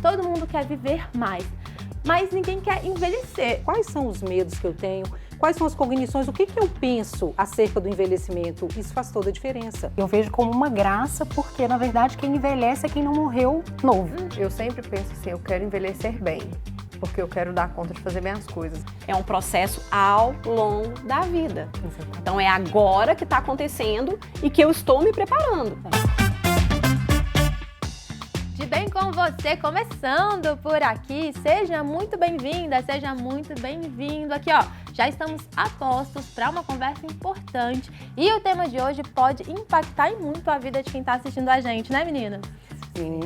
Todo mundo quer viver mais, mas ninguém quer envelhecer. Quais são os medos que eu tenho? Quais são as cognições? O que eu penso acerca do envelhecimento? Isso faz toda a diferença. Eu vejo como uma graça, porque na verdade quem envelhece é quem não morreu novo. Eu sempre penso assim, eu quero envelhecer bem, porque eu quero dar conta de fazer minhas coisas. É um processo ao longo da vida. Então é agora que está acontecendo e que eu estou me preparando. De bem com você, começando por aqui. Seja muito bem-vinda, seja muito bem-vindo. Aqui, ó, já estamos a postos para uma conversa importante. E o tema de hoje pode impactar e muito a vida de quem está assistindo a gente, né, meninas? Sim,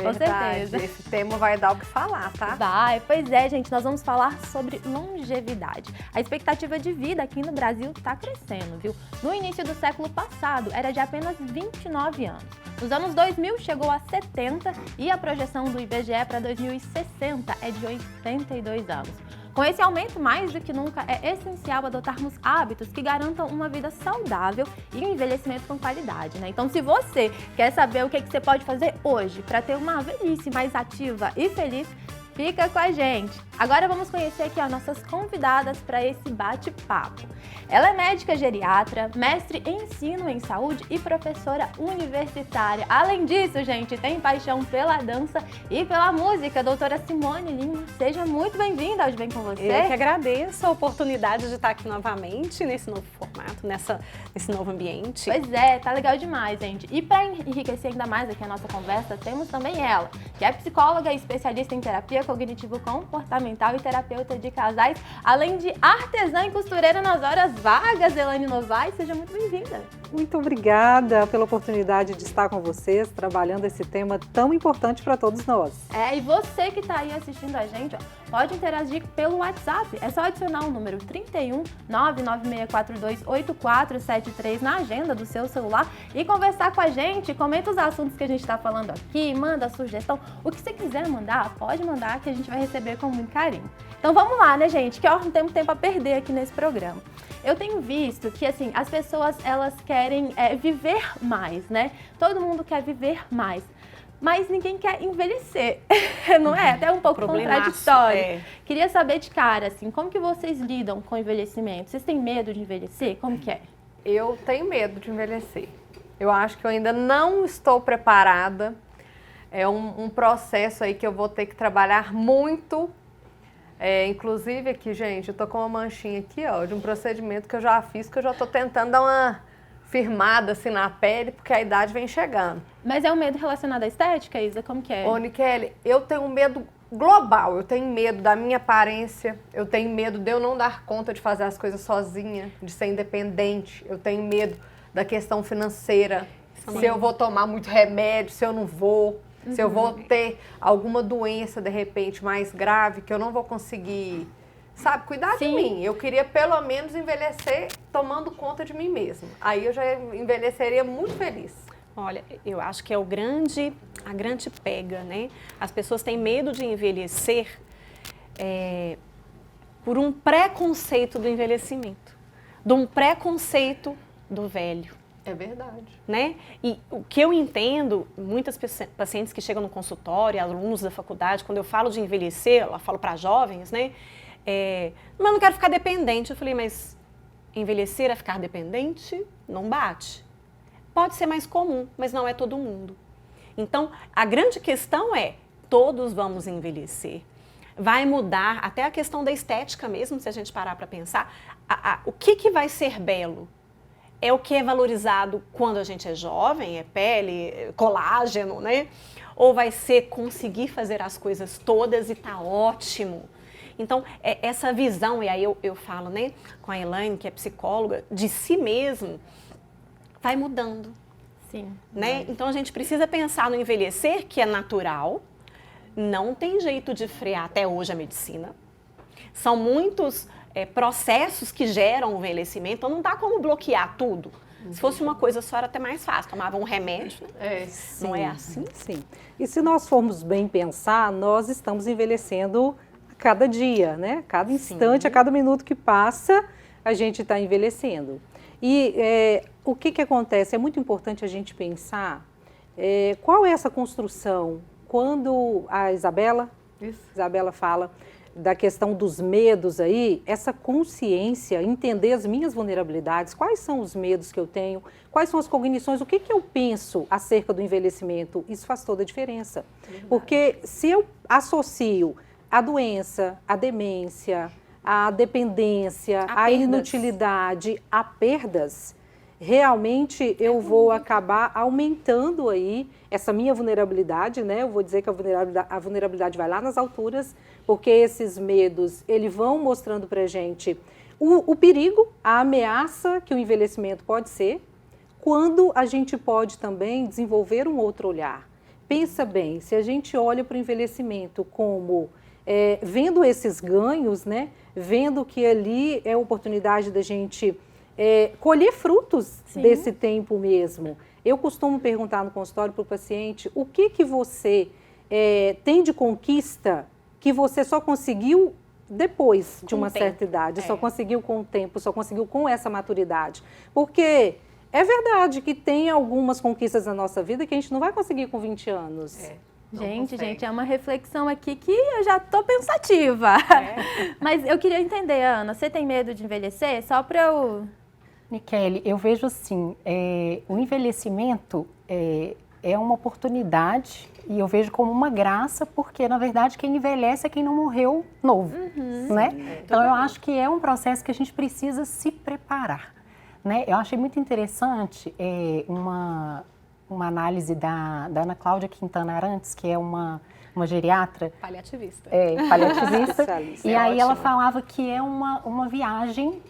com certeza. Esse tema vai dar o que falar, tá? Vai, pois é, gente, nós vamos falar sobre longevidade. A expectativa de vida aqui no Brasil está crescendo, viu? No início do século passado, era de apenas 29 anos. Nos anos 2000, chegou a 70 e a projeção do IBGE para 2060 é de 82 anos. Com esse aumento, mais do que nunca, é essencial adotarmos hábitos que garantam uma vida saudável e um envelhecimento com qualidade, né? Então, se você quer saber o que você pode fazer hoje para ter uma velhice mais ativa e feliz, fica com a gente. Agora vamos conhecer aqui as nossas convidadas para esse bate-papo. Ela é médica geriatra, mestre em ensino em saúde e professora universitária. Além disso, gente, tem paixão pela dança e pela música. Doutora Simone Lima, seja muito bem-vinda ao De Bem Com Você. Eu que agradeço a oportunidade de estar aqui novamente nesse novo formato, nesse novo ambiente. Pois é, tá legal demais, gente. E para enriquecer ainda mais aqui a nossa conversa, temos também ela, que é psicóloga e especialista em terapia cognitivo-comportamental e terapeuta de casais, além de artesã e costureira nas horas vagas. Elaine Novaes, seja muito bem-vinda. Muito obrigada pela oportunidade de estar com vocês, trabalhando esse tema tão importante para todos nós. E você que está aí assistindo a gente, ó, pode interagir pelo WhatsApp. É só adicionar o número 31 99642 8473 na agenda do seu celular e conversar com a gente. Comenta os assuntos que a gente está falando aqui, manda sugestão. O que você quiser mandar, pode mandar que a gente vai receber com muito carinho. Então vamos lá, né, gente? Que ó, não temos tempo a perder aqui nesse programa. Eu tenho visto que, assim, as pessoas, elas querem viver mais, né? Todo mundo quer viver mais, mas ninguém quer envelhecer, não é? Até um pouco contraditório. Queria saber de cara, assim, como que vocês lidam com o envelhecimento? Vocês têm medo de envelhecer? Como que é? Eu tenho medo de envelhecer. Eu acho que eu ainda não estou preparada. É um processo aí que eu vou ter que trabalhar muito. Inclusive aqui, gente, eu tô com uma manchinha aqui, ó, de um procedimento que eu já fiz, que eu já tô tentando dar uma firmada assim na pele, porque a idade vem chegando. Mas é um medo relacionado à estética, Isa? Como que é? Ô, Nikele, eu tenho um medo global. Eu tenho medo da minha aparência, eu tenho medo de eu não dar conta de fazer as coisas sozinha, de ser independente. Eu tenho medo da questão financeira, se eu vou tomar muito remédio, se eu não vou. Se eu vou ter alguma doença, de repente, mais grave, que eu não vou conseguir, sabe, cuidar de mim. Eu queria, pelo menos, envelhecer tomando conta de mim mesma. Aí eu já envelheceria muito feliz. Olha, eu acho que é a grande pega, né? As pessoas têm medo de envelhecer por um preconceito do envelhecimento, de um preconceito do velho. É verdade. Né? E o que eu entendo, muitas pacientes que chegam no consultório, alunos da faculdade, quando eu falo de envelhecer, eu falo para jovens, né? Mas eu não quero ficar dependente. Eu falei, mas envelhecer é ficar dependente? Não bate. Pode ser mais comum, mas não é todo mundo. Então, a grande questão é, todos vamos envelhecer. Vai mudar até a questão da estética mesmo, se a gente parar para pensar. O que vai ser belo? É o que é valorizado quando a gente é jovem, é pele, colágeno, né? Ou vai ser conseguir fazer as coisas todas e tá ótimo. Então, essa visão, e aí eu falo, né, com a Elaine, que é psicóloga, de si mesmo, vai mudando. Sim. Né? Então, a gente precisa pensar no envelhecer, que é natural, não tem jeito de frear até hoje a medicina. São muitos processos que geram o envelhecimento, então não dá como bloquear tudo. Se fosse uma coisa só era até mais fácil, tomava um remédio, né? Sim, não é assim? Sim. E se nós formos bem pensar, nós estamos envelhecendo a cada dia, né? Cada instante, a cada minuto que passa, a gente está envelhecendo. E o que acontece? É muito importante a gente pensar qual é essa construção, quando a Isabela Isso. fala da questão dos medos aí, essa consciência, entender as minhas vulnerabilidades, quais são os medos que eu tenho, quais são as cognições, o que eu penso acerca do envelhecimento, isso faz toda a diferença. Porque se eu associo a doença, a demência, a dependência, a inutilidade, a perdas, realmente eu vou acabar aumentando aí essa minha vulnerabilidade, né? Eu vou dizer que a vulnerabilidade vai lá nas alturas, porque esses medos, eles vão mostrando pra gente o perigo, a ameaça que o envelhecimento pode ser, quando a gente pode também desenvolver um outro olhar. Pensa bem, se a gente olha para o envelhecimento como vendo esses ganhos, né? Vendo que ali é a oportunidade da gente colher frutos desse tempo mesmo. Eu costumo perguntar no consultório para o paciente o que você tem de conquista que você só conseguiu depois de uma certa idade, só conseguiu com o tempo, só conseguiu com essa maturidade. Porque é verdade que tem algumas conquistas na nossa vida que a gente não vai conseguir com 20 anos. Gente, é uma reflexão aqui que eu já tô pensativa. Mas eu queria entender, Ana, você tem medo de envelhecer? Só para eu... Michele, eu vejo assim, o envelhecimento é uma oportunidade e eu vejo como uma graça, porque na verdade quem envelhece é quem não morreu novo, né? Então eu acho que é um processo que a gente precisa se preparar, né? Eu achei muito interessante uma análise da Ana Cláudia Quintana Arantes, que é uma geriatra. Paliativista. Paliativista. E aí ela falava que é uma viagem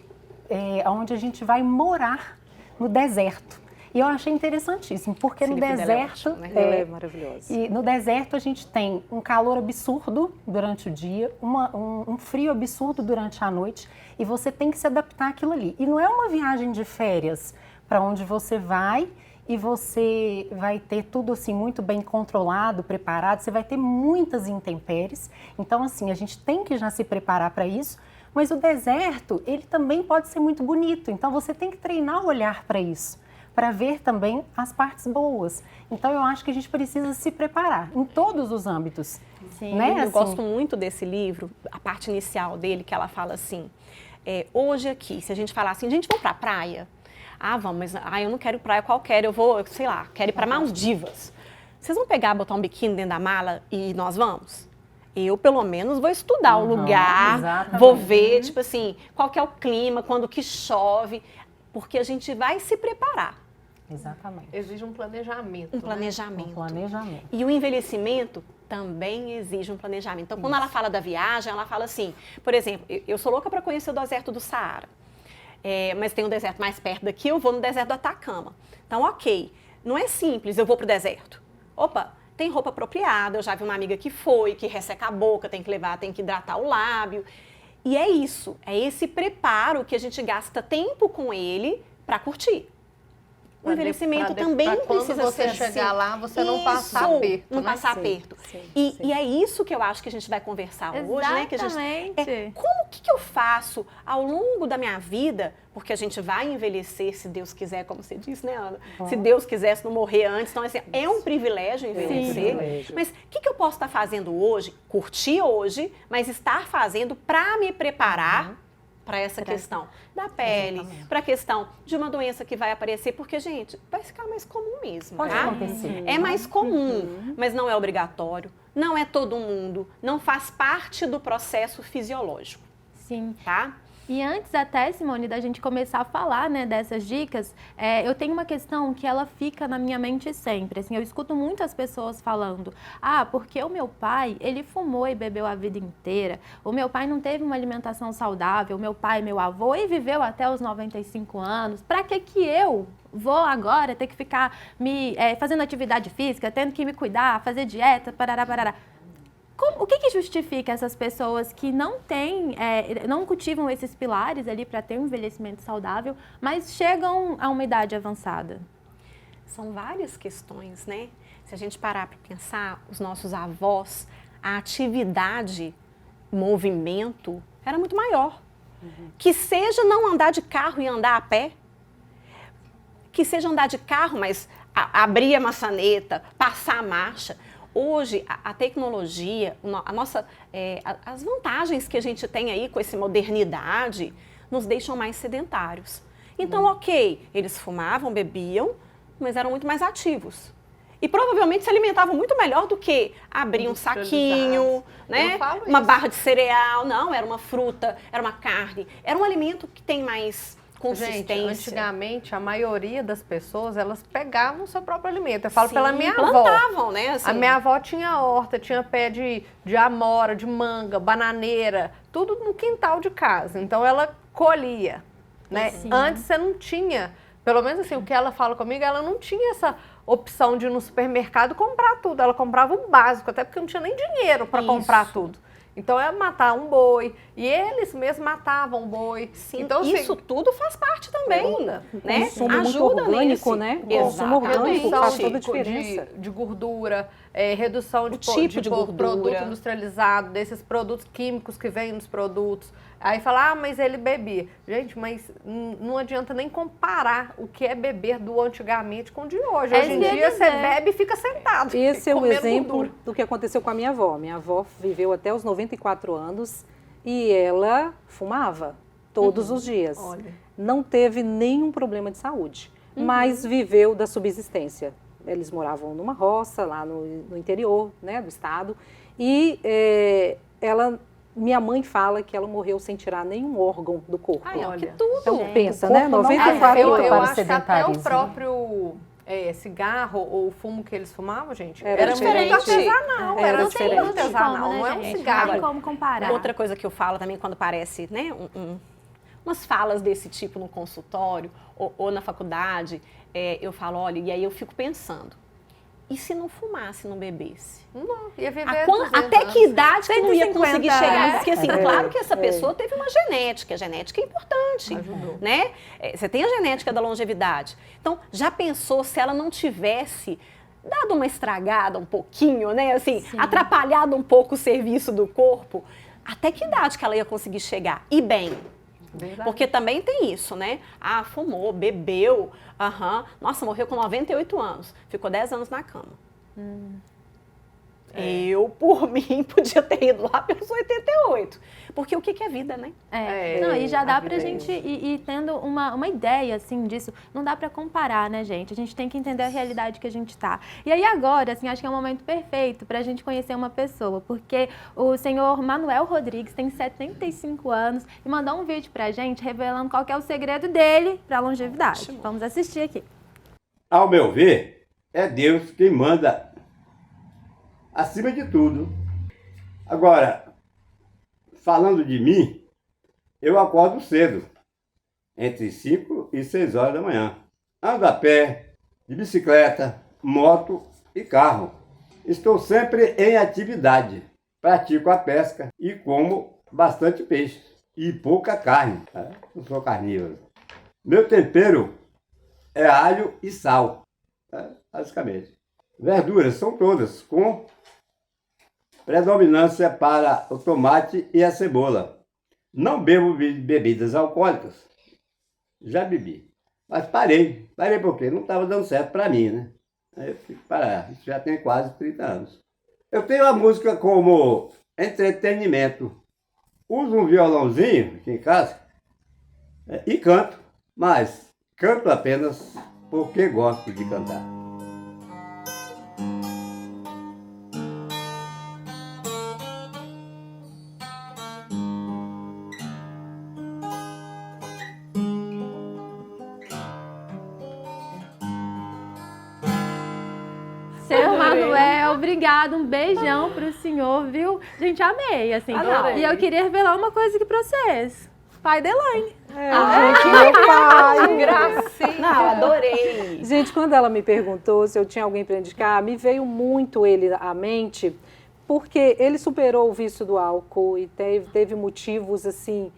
onde a gente vai morar no deserto. E eu achei interessantíssimo, porque no deserto... Ela é maravilhosa. E no deserto a gente tem um calor absurdo durante o dia, um frio absurdo durante a noite, e você tem que se adaptar àquilo ali. E não é uma viagem de férias para onde você vai e você vai ter tudo assim muito bem controlado, preparado, você vai ter muitas intempéries. Então assim, a gente tem que já se preparar para isso, mas o deserto, ele também pode ser muito bonito, então você tem que treinar o olhar para isso, para ver também as partes boas. Então eu acho que a gente precisa se preparar em todos os âmbitos. Sim, né? Eu gosto muito desse livro, a parte inicial dele, que ela fala assim, hoje aqui, se a gente falar assim, gente, vamos pra praia? Ah, vamos, mas eu não quero praia qualquer, eu vou, sei lá, quero ir para Maldivas. Vocês vão pegar, botar um biquíni dentro da mala e nós vamos? Eu, pelo menos, vou estudar o lugar, exatamente. Vou ver, tipo assim, qual que é o clima, quando que chove, porque a gente vai se preparar. Exatamente. Exige um planejamento. Um planejamento. Um planejamento. E o envelhecimento também exige um planejamento. Então, quando ela fala da viagem, ela fala assim, por exemplo, eu sou louca para conhecer o deserto do Saara. Mas tem um deserto mais perto daqui, eu vou no deserto do Atacama. Então, ok, não é simples, eu vou para o deserto. Opa, tem roupa apropriada, eu já vi uma amiga que foi, que resseca a boca, tem que levar, tem que hidratar o lábio. E é isso, é esse preparo que a gente gasta tempo com ele para curtir. O envelhecimento também precisa quando você ser chegar assim. lá, você não passar aperto. Não passar Sim, aperto. sim, E é isso que eu acho que a gente vai conversar hoje, né? Que a gente, Exatamente. como que eu faço ao longo da minha vida, porque a gente vai envelhecer, se Deus quiser, como você disse, né, Ana? Se Deus quiser, se não morrer antes. Então, assim, é um privilégio envelhecer. Sim. Mas o que eu posso estar fazendo hoje, curtir hoje, mas estar fazendo para me preparar para essa questão da pele, para a questão de uma doença que vai aparecer, porque, gente, vai ficar mais comum mesmo, Pode tá? acontecer. É mais comum, mas não é obrigatório, não é todo mundo, não faz parte do processo fisiológico, Sim. tá? E antes até, Simone, da gente começar a falar, né, dessas dicas, eu tenho uma questão que ela fica na minha mente sempre. Assim, eu escuto muitas pessoas falando, porque o meu pai, ele fumou e bebeu a vida inteira, o meu pai não teve uma alimentação saudável, o meu pai, meu avô, e viveu até os 95 anos, pra que eu vou agora ter que ficar fazendo atividade física, tendo que me cuidar, fazer dieta, parará, parará. O que justifica essas pessoas que não têm, não cultivam esses pilares ali para ter um envelhecimento saudável, mas chegam a uma idade avançada? São várias questões, né? Se a gente parar para pensar, os nossos avós, a atividade, movimento, era muito maior. Que seja não andar de carro e andar a pé, que seja andar de carro, mas abrir a maçaneta, passar a marcha. Hoje, a tecnologia, as vantagens que a gente tem aí com essa modernidade nos deixam mais sedentários. Então, ok, eles fumavam, bebiam, mas eram muito mais ativos. E provavelmente se alimentavam muito melhor do que abrir um saquinho, né? Uma barra de cereal. Não, era uma fruta, era uma carne. Era um alimento que tem mais consistência. Gente, antigamente, a maioria das pessoas, elas pegavam o seu próprio alimento. Eu falo pela minha avó. Plantavam, né? Assim. A minha avó tinha horta, tinha pé de amora, de manga, bananeira, tudo no quintal de casa. Então, ela colhia, né? Antes você não tinha, pelo menos assim, o que ela fala comigo, ela não tinha essa opção de ir no supermercado comprar tudo. Ela comprava o básico, até porque não tinha nem dinheiro para comprar tudo. Então, é matar um boi. E eles mesmos matavam boi. Sim, então, isso tudo faz parte também, né? Consumo muito orgânico, né? O consumo orgânico faz toda a diferença. De gordura, redução de tipo de gordura, produto industrializado, desses produtos químicos que vêm nos produtos. Aí fala, mas ele bebia. Gente, mas não adianta nem comparar o que é beber do antigamente com o de hoje. Hoje em dia você bebe e fica sentado. Esse é o exemplo do que aconteceu com a minha avó. Minha avó viveu até os 94 anos e ela fumava todos os dias. Olha. Não teve nenhum problema de saúde, mas viveu da subsistência. Eles moravam numa roça lá no interior, né, do estado e minha mãe fala que ela morreu sem tirar nenhum órgão do corpo. Olha, que tudo. Então pensa, né? 94 eu acho que até o próprio cigarro ou fumo que eles fumavam, gente, era muito artesanal. Era não tem diferente. artesanal, não é um cigarro. Não tem como comparar. Outra coisa que eu falo também quando aparece, né, umas falas desse tipo no consultório ou na faculdade, eu falo, olha, e aí eu fico pensando, e se não fumasse, não bebesse? Não, ia viver até que idade que não ia conseguir chegar? Porque assim, É. claro que essa pessoa teve uma genética, a genética é importante, né? Você tem a genética da longevidade. Então, já pensou se ela não tivesse dado uma estragada um pouquinho, né? Assim, atrapalhado um pouco o serviço do corpo, até que idade que ela ia conseguir chegar? E bem. Verdade. Porque também tem isso, né? Ah, fumou, bebeu, nossa, morreu com 98 anos, ficou 10 anos na cama. Eu, por mim, podia ter ido lá pelos 88. Porque o que é vida, né? Não, e já dá a pra vida é gente ir tendo uma ideia, assim, disso. Não dá pra comparar, né, gente? A gente tem que entender a realidade que a gente tá. E aí agora, assim, acho que é o momento perfeito pra gente conhecer uma pessoa, porque o senhor Manuel Rodrigues tem 75 anos e mandou um vídeo pra gente revelando qual que é o segredo dele pra longevidade. Ótimo. Vamos assistir aqui. Ao meu ver, é Deus quem manda acima de tudo. Agora, falando de mim, eu acordo cedo, entre 5 e 6 horas da manhã. Ando a pé, de bicicleta, moto e carro. Estou sempre em atividade. Pratico a pesca e como bastante peixe e pouca carne. Não sou carnívoro. Meu tempero é alho e sal, basicamente. Verduras são todas com predominância para o tomate e a cebola. Não bebo bebidas alcoólicas. Já bebi. Mas parei. Parei porque não estava dando certo para mim, né? Aí eu tive que parar. Isso já tem quase 30 anos. Eu tenho a música como entretenimento. Uso um violãozinho aqui em casa e canto. Mas canto apenas porque gosto de cantar. Seu Manuel, obrigado, um beijão pro senhor, viu? Gente, amei, assim. Adorei. E eu queria revelar uma coisa aqui pra vocês. Pai da Elaine. Gente, meu pai! Gracinha. Não, adorei. Gente, quando ela me perguntou se eu tinha alguém para indicar, me veio muito ele à mente, porque ele superou o vício do álcool e teve motivos, assim,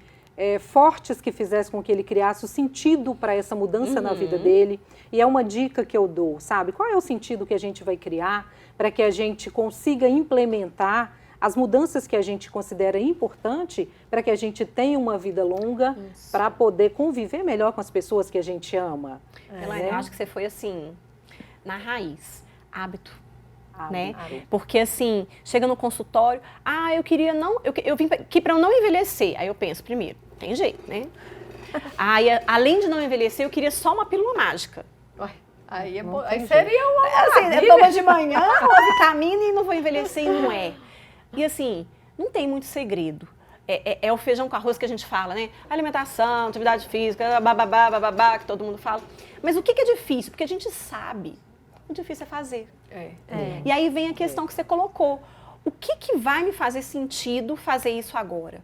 fortes que fizessem com que ele criasse o sentido para essa mudança na vida dele. E é uma dica que eu dou, sabe? Qual é o sentido que a gente vai criar para que a gente consiga implementar as mudanças que a gente considera importante para que a gente tenha uma vida longa, para poder conviver melhor com as pessoas que a gente ama. Elaine, eu acho que você foi assim, na raiz. Hábito. né? Porque assim, chega no consultório, eu queria não, eu vim aqui para eu não envelhecer. Aí eu penso, primeiro, tem jeito, né? Aí, além de não envelhecer, eu queria só uma pílula mágica. Aí, aí seria uma assim, eu tomo de manhã uma vitamina e não vou envelhecer e não é. E assim, não tem muito segredo. É o feijão com arroz que a gente fala, né? Alimentação, atividade física, bababá, que todo mundo fala. Mas o que é difícil? Porque a gente sabe. O difícil é fazer. E aí vem a questão que você colocou. O que vai me fazer sentido fazer isso agora?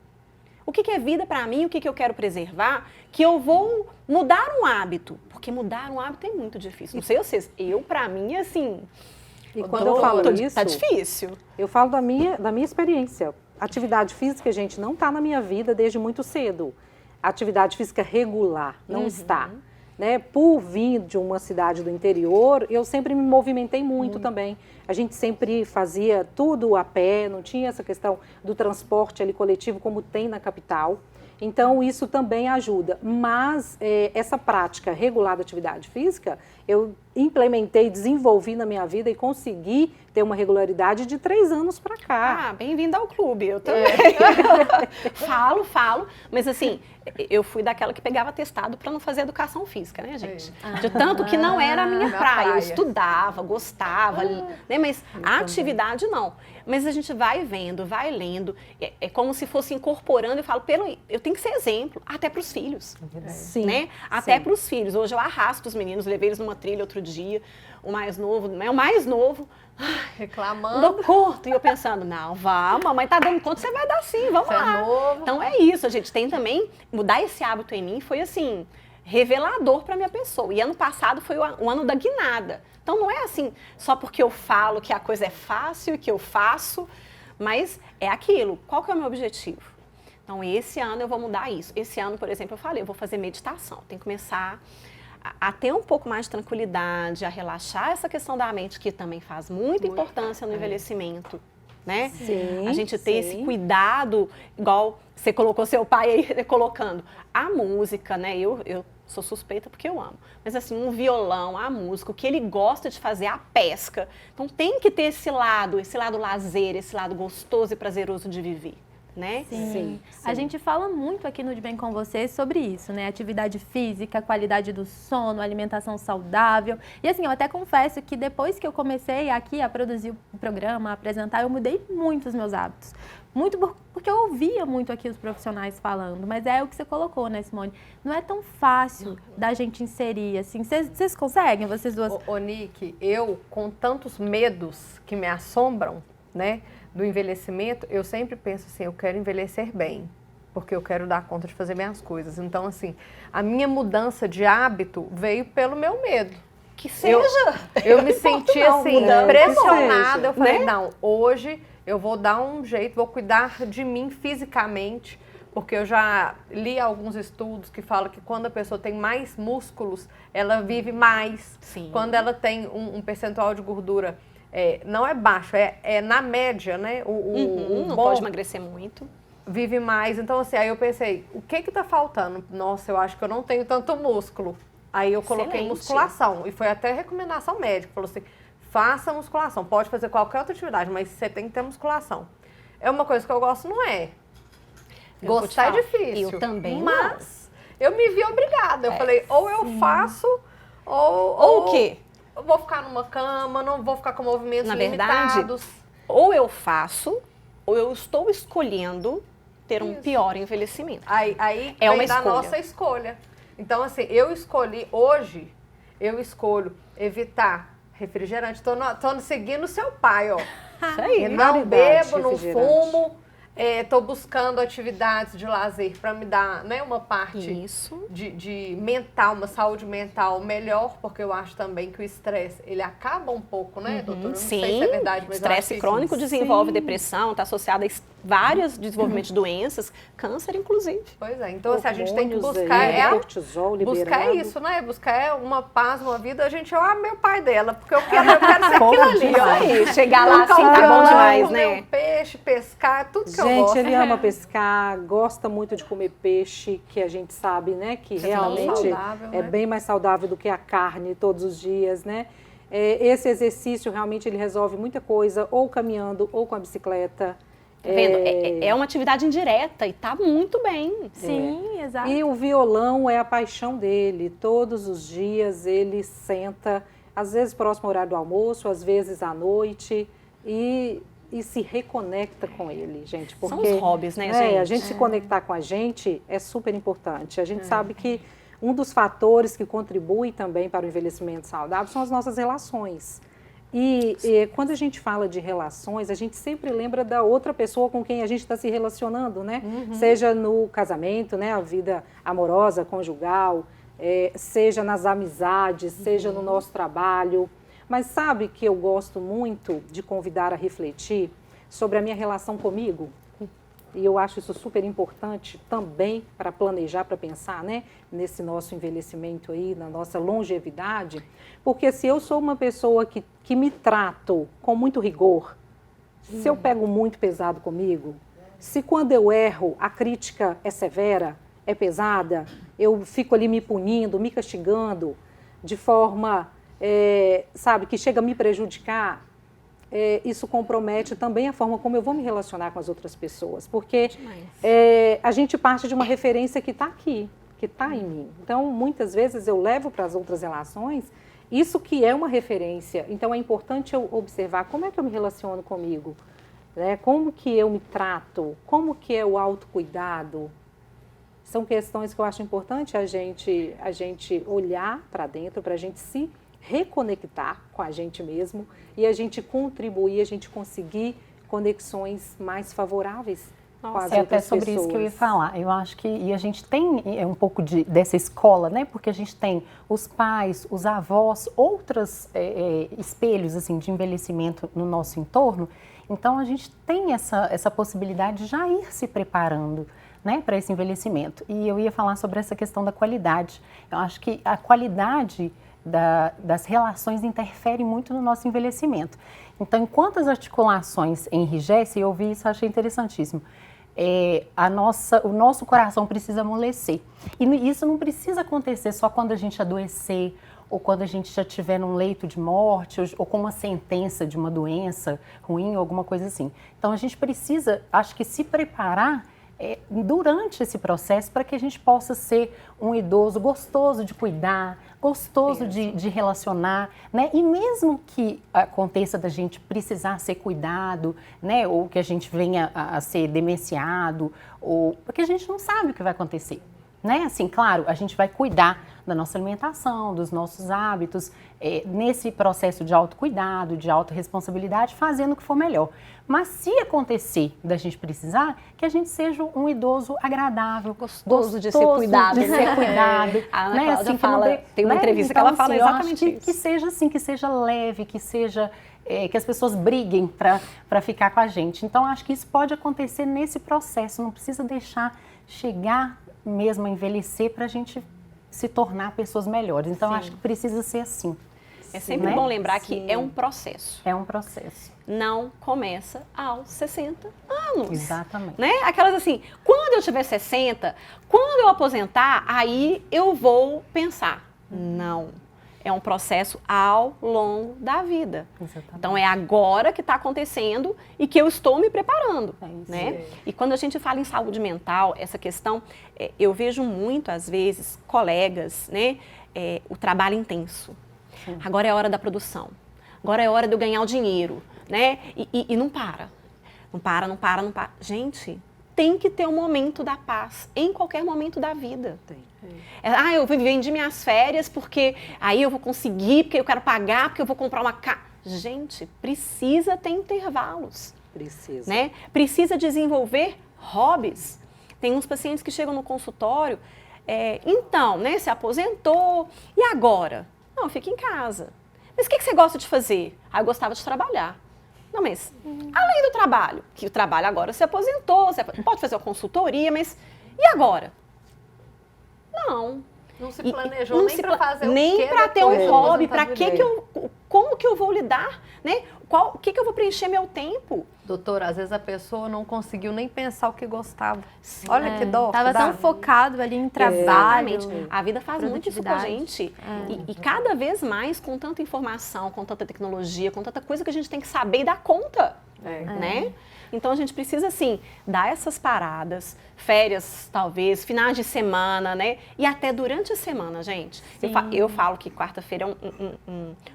O que é vida para mim? O que eu quero preservar? Que eu vou mudar um hábito. Porque mudar um hábito é muito difícil. Não sei vocês, para mim, assim... E quando eu falo isso... Tá difícil. Eu falo da minha experiência. Atividade física, gente, não está na minha vida desde muito cedo. Atividade física regular, não está. Né? Por vir de uma cidade do interior, eu sempre me movimentei muito também. A gente sempre fazia tudo a pé, não tinha essa questão do transporte ali coletivo como tem na capital. Então, isso também ajuda. Mas essa prática regular da atividade física, eu implementei, desenvolvi na minha vida e consegui ter uma regularidade de 3 anos para cá. Bem-vinda ao clube, eu também. Falo, mas assim, eu fui daquela que pegava atestado para não fazer educação física, né, gente? De tanto que não era a minha praia. Eu estudava, gostava, né, mas a atividade não. Mas a gente vai vendo, vai lendo, é como se fosse incorporando, eu falo, eu tenho que ser exemplo, até para os filhos. Sim. Né? Até para os filhos. Hoje eu arrasto os meninos, levei eles numa trilha outro dia, o mais novo, reclamando. Dou conta. E eu pensando, não, mamãe tá dando conta, você vai dar sim, vamos lá. Novo. Então é isso, a gente tem também, mudar esse hábito em mim foi assim, revelador para minha pessoa. E ano passado foi o ano da guinada. Então não é assim, só porque eu falo que a coisa é fácil e que eu faço, mas é aquilo. Qual que é o meu objetivo? Então esse ano eu vou mudar isso. Esse ano, por exemplo, eu falei, eu vou fazer meditação. Tem que começar a ter um pouco mais de tranquilidade, a relaxar essa questão da mente, que também faz muita importância no envelhecimento, né? Sim, a gente ter esse cuidado, igual você colocou seu pai aí colocando. A música, né? Eu sou suspeita porque eu amo. Mas assim, um violão, a música, o que ele gosta de fazer, a pesca. Então tem que ter esse lado lazer, esse lado gostoso e prazeroso de viver. Né? Sim. A gente fala muito aqui no De Bem Com Você sobre isso, né? Atividade física, qualidade do sono, alimentação saudável. E assim, eu até confesso que depois que eu comecei aqui a produzir o programa, a apresentar, eu mudei muito os meus hábitos. Muito porque eu ouvia muito aqui os profissionais falando, mas é o que você colocou, né, Simone? Não é tão fácil da gente inserir, assim. Vocês conseguem, vocês duas? Ô, Nick, eu, com tantos medos que me assombram, né, do envelhecimento, eu sempre penso assim, eu quero envelhecer bem, porque eu quero dar conta de fazer minhas coisas. Então, assim, a minha mudança de hábito veio pelo meu medo. Que seja! Eu me senti assim, pressionada. Eu falei, né? não, hoje eu vou dar um jeito, vou cuidar de mim fisicamente, porque eu já li alguns estudos que falam que quando a pessoa tem mais músculos, ela vive mais. Sim. Quando ela tem um percentual de gordura não é baixo, é na média, né? Não pode emagrecer muito. Vive mais. Então, assim, aí eu pensei, o que tá faltando? Nossa, eu acho que eu não tenho tanto músculo. Aí eu coloquei musculação. E foi até recomendação médica. Falou assim, faça musculação. Pode fazer qualquer outra atividade, mas você tem que ter musculação. É uma coisa que eu gosto, não é? Gostar é difícil. Eu também mas eu me vi obrigada. Eu falei, ou eu faço, ou o quê? Eu vou ficar numa cama, não vou ficar com movimentos limitados. Verdade, ou eu faço, ou eu estou escolhendo ter um pior envelhecimento. Aí é vem uma da nossa escolha. Então, assim, eu escolho evitar refrigerante. Tô seguindo o seu pai, ó. Isso aí. Não bebo, não fumo. Tô buscando atividades de lazer para me dar, né, uma parte de mental, uma saúde mental melhor, porque eu acho também que o estresse, ele acaba um pouco, né, doutora? Não sei se é verdade, mas estresse crônico desenvolve depressão, está associado a vários desenvolvimentos de doenças, câncer inclusive. Pois é, então assim, a gente tem que buscar cortisol buscar isso, né? Buscar uma paz, uma vida. A gente, meu pai dela, porque eu quero ser aquilo ali, ó. Aí, chegar lá assim tá bom demais, comer né? Um peixe, pescar, tudo que eu Gente, gosto. ele ama pescar, gosta muito de comer peixe, que a gente sabe, né, que realmente saudável, é né? bem mais saudável do que a carne todos os dias, né? Esse exercício realmente ele resolve muita coisa, ou caminhando, ou com a bicicleta. Tá vendo? É uma atividade indireta e tá muito bem. Sim, exato. E o violão é a paixão dele. Todos os dias ele senta, às vezes próximo ao horário do almoço, às vezes à noite, e se reconecta com ele, gente. Porque, são os hobbies, né, gente? A gente se conectar com a gente é super importante. A gente sabe que um dos fatores que contribui também para o envelhecimento saudável são as nossas relações. E quando a gente fala de relações, a gente sempre lembra da outra pessoa com quem a gente está se relacionando, né? Seja no casamento, né? A vida amorosa, conjugal, seja nas amizades, seja no nosso trabalho. Mas sabe que eu gosto muito de convidar a refletir sobre a minha relação comigo? E eu acho isso super importante também para planejar, para pensar, né, nesse nosso envelhecimento aí, na nossa longevidade. Porque se eu sou uma pessoa que me trato com muito rigor, se eu pego muito pesado comigo, se quando eu erro a crítica é severa, é pesada, eu fico ali me punindo, me castigando de forma, sabe, que chega a me prejudicar, isso compromete também a forma como eu vou me relacionar com as outras pessoas, porque a gente parte de uma referência que está aqui, que está em mim. Então, muitas vezes eu levo para as outras relações isso que é uma referência. Então, é importante eu observar como é que eu me relaciono comigo, né? Como que eu me trato, como que é o autocuidado. São questões que eu acho importante a gente olhar para dentro, para a gente se reconectar com a gente mesmo e a gente contribuir, a gente conseguir conexões mais favoráveis com as até outras sobre pessoas. isso que eu ia falar. Eu acho que e a gente tem um pouco dessa escola, né? Porque a gente tem os pais, os avós, outros espelhos assim de envelhecimento no nosso entorno. Então a gente tem essa possibilidade de já ir se preparando, né, para esse envelhecimento. E eu ia falar sobre essa questão da qualidade. Eu acho que a qualidade das relações interfere muito no nosso envelhecimento. Então, enquanto as articulações enrijecem, eu vi isso, achei interessantíssimo. O nosso coração precisa amolecer. E isso não precisa acontecer só quando a gente adoecer, ou quando a gente já estiver num leito de morte, ou com uma sentença de uma doença ruim, ou alguma coisa assim. Então, a gente precisa, acho que, se preparar durante esse processo para que a gente possa ser um idoso gostoso de cuidar, gostoso de relacionar, né? E mesmo que aconteça da gente precisar ser cuidado, né? Ou que a gente venha a ser demenciado, ou porque a gente não sabe o que vai acontecer, né? Assim, claro, a gente vai cuidar da nossa alimentação, dos nossos hábitos, nesse processo de autocuidado, de autorresponsabilidade, fazendo o que for melhor. Mas se acontecer da gente precisar, que a gente seja um idoso agradável, gostoso de ser cuidado. De ser cuidado. A Ana né? Cláudia assim, fala, tem uma entrevista que ela fala exatamente isso. Que seja assim, que seja leve, que seja... que as pessoas briguem para ficar com a gente. Então, acho que isso pode acontecer nesse processo, não precisa deixar chegar mesmo a envelhecer para a gente se tornar pessoas melhores. Então, acho que precisa ser assim. É sempre bom lembrar que é um processo. É um processo. Não começa aos 60 anos. Exatamente. Né? Aquelas assim, quando eu tiver 60, quando eu aposentar, aí eu vou pensar. Não. É um processo ao longo da vida. Exatamente. Então, é agora que está acontecendo e que eu estou me preparando. É isso. Né? E quando a gente fala em saúde mental, essa questão, eu vejo muito, às vezes, colegas, né? O trabalho intenso. Sim. Agora é a hora da produção. Agora é a hora de eu ganhar o dinheiro. Né? E não para. Não para. Gente, tem que ter um momento da paz em qualquer momento da vida. Eu vou vender minhas férias porque aí eu vou conseguir, porque eu quero pagar, porque eu vou comprar uma casa. Gente, precisa ter intervalos. Precisa. Né? Precisa desenvolver hobbies. Tem uns pacientes que chegam no consultório, então, né, se aposentou, e agora? Não, fica em casa. Mas o que você gosta de fazer? Eu gostava de trabalhar. Não, mas além do trabalho, que o trabalho agora se aposentou, você pode fazer uma consultoria, mas e agora? Não. Não se planejou nem para fazer nem o quê para ter um hobby, para como que eu vou lidar, né? O que eu vou preencher meu tempo? Doutora, às vezes a pessoa não conseguiu nem pensar o que gostava. Olha que dó. Tava que dá. tão focado ali em trabalho. Exatamente. A vida faz muito isso com a gente. E cada vez mais, com tanta informação, com tanta tecnologia, com tanta coisa que a gente tem que saber e dar conta, né? Então, a gente precisa, assim, dar essas paradas, férias, talvez, finais de semana, né? E até durante a semana, gente. Eu falo que quarta-feira é